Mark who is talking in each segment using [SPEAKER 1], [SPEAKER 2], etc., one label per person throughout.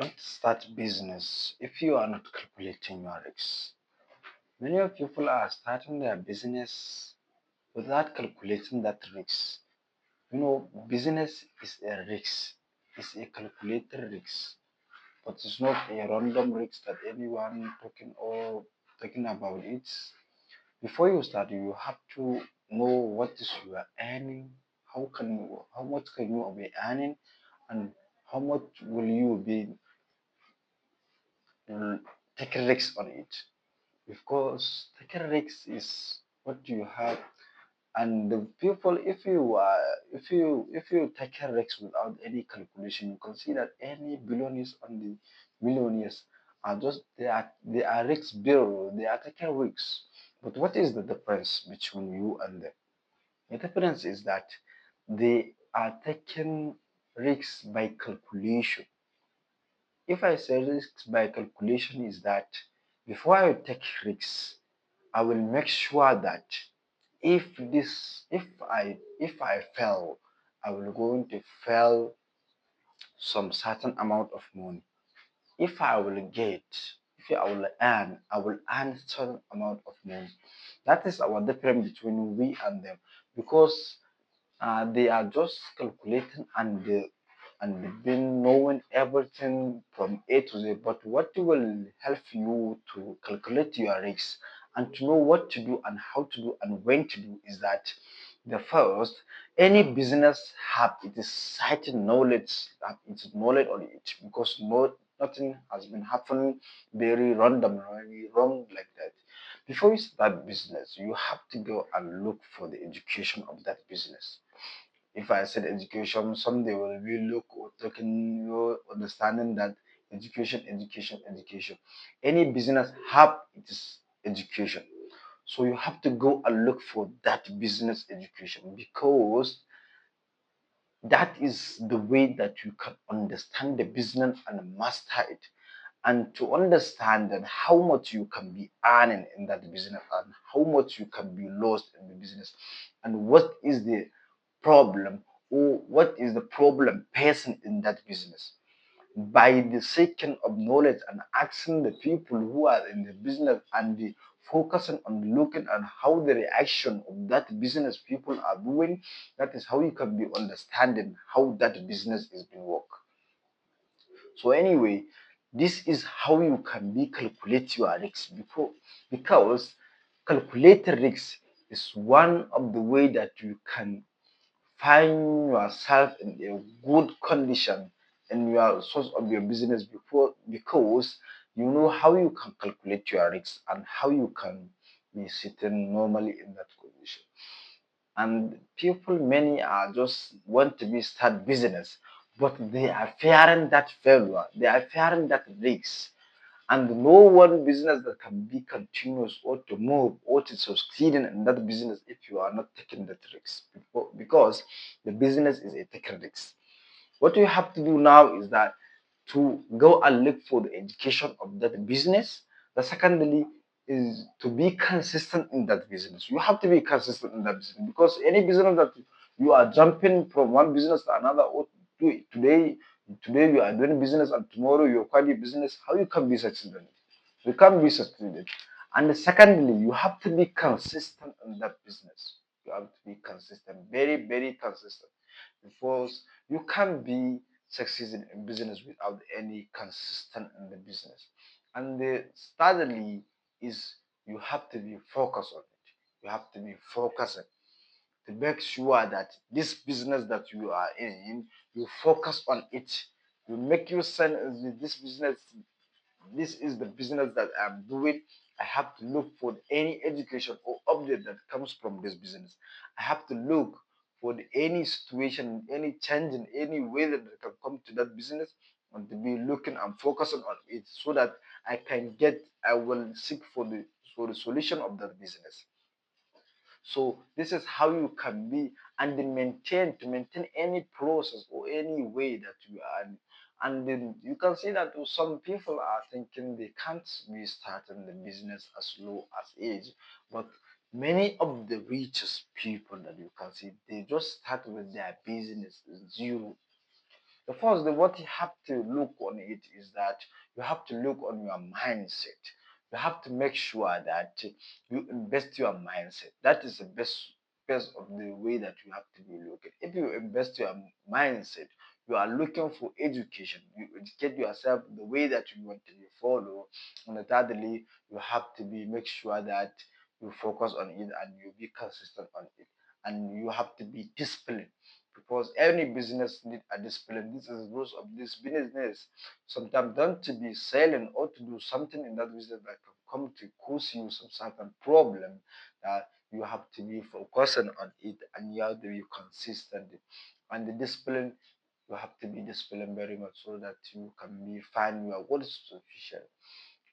[SPEAKER 1] Don't start business if you are not calculating your risks. Many of people are starting their business without calculating that risk. Business is a risk. It's a calculated risk, but it's not a random risk that anyone talking about it. Before you start, you have to know what is your earning, how much can you be earning, and how much will you be taking risks on it. Because taking risks is what you have, and the people, if you take a risk without any calculation, you can see that any billionaires and the millionaires are just they are risk bearer, they are taking risks. But what is the difference between you and them? The difference is that they are taking risks by calculation. If I say risks by calculation, is that before I take risks, I will make sure that if I fail, I will going to fail some certain amount of money. If I will get, if I will earn, I will earn certain amount of money. That is our difference between we and them, because they are just calculating and they've been knowing everything from A to Z. But what will help you to calculate your risks and to know what to do and how to do and when to do is that the first, any business have its certain knowledge, have its knowledge on it, because nothing has been happening very random, very wrong like that. Before you start business, you have to go and look for the education of that business. If I said education, someday will be look or talking, you understanding that education, education, education. Any business have its education. So you have to go and look for that business education, because that is the way that you can understand the business and master it, and to understand that how much you can be earning in that business and how much you can be lost in the business, and what is the problem, or what is the problem person in that business. By the seeking of knowledge and asking the people who are in the business and the focusing on looking at how the reaction of that business people are doing, that is how you can be understanding how that business is being work. So anyway, this is how you can be calculate your risks before, because calculated risk is one of the way that you can find yourself in a good condition in your source of your business before, because you know how you can calculate your risks and how you can be sitting normally in that condition. And people many are just want to be start business, but they are fearing that failure, they are fearing that risk, and no one business that can be continuous or to move or to succeeding in that business if you are not taking that risk, because the business is a taking risk. What you have to do now is that to go and look for the education of that business. The secondly is to be consistent in that business. You have to be consistent in that business, because any business that you are jumping from one business to another, or today you are doing business and tomorrow you acquire the business, how you can be succeeded? You can't be succeeded. And secondly, you have to be consistent in that business. You have to be consistent, very, very consistent, because you can't be succeeding in business without any consistent in the business. And the thirdly is you have to be focused on it. You have to be focusing to make sure that this business that you are in, you focus on it. You make you send this business, this is the business that I'm doing. I have to look for any education or update that comes from this business. I have to look for any situation, any change in any way that can come to that business, and to be looking and focusing on it so that I will seek for the solution of that business. So this is how you can be, and then maintain any process or any way that you are. And then you can see that some people are thinking they can't be starting the business as low as age, but many of the richest people that you can see, they just start with their business zero. The first, what you have to look on it is that you have to look on your mindset. You have to make sure that you invest your mindset. That is the best of the way that you have to be looking. If you invest your mindset, you are looking for education. You educate yourself the way that you want to be follow. And thirdly, you have to be make sure that you focus on it and you be consistent on it. And you have to be disciplined because any business need a discipline. This is rules of this business. Sometimes don't to be selling or to do something in that business that can come to cause you some certain problem that you have to be focusing on it and you have to be consistent. And the discipline, you have to be disciplined very much so that you can be find your goals sufficient.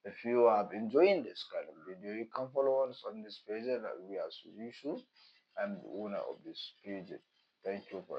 [SPEAKER 1] If you are enjoying this kind of video, you can follow us on this page and we are usual. I'm the owner of this page. Thank you for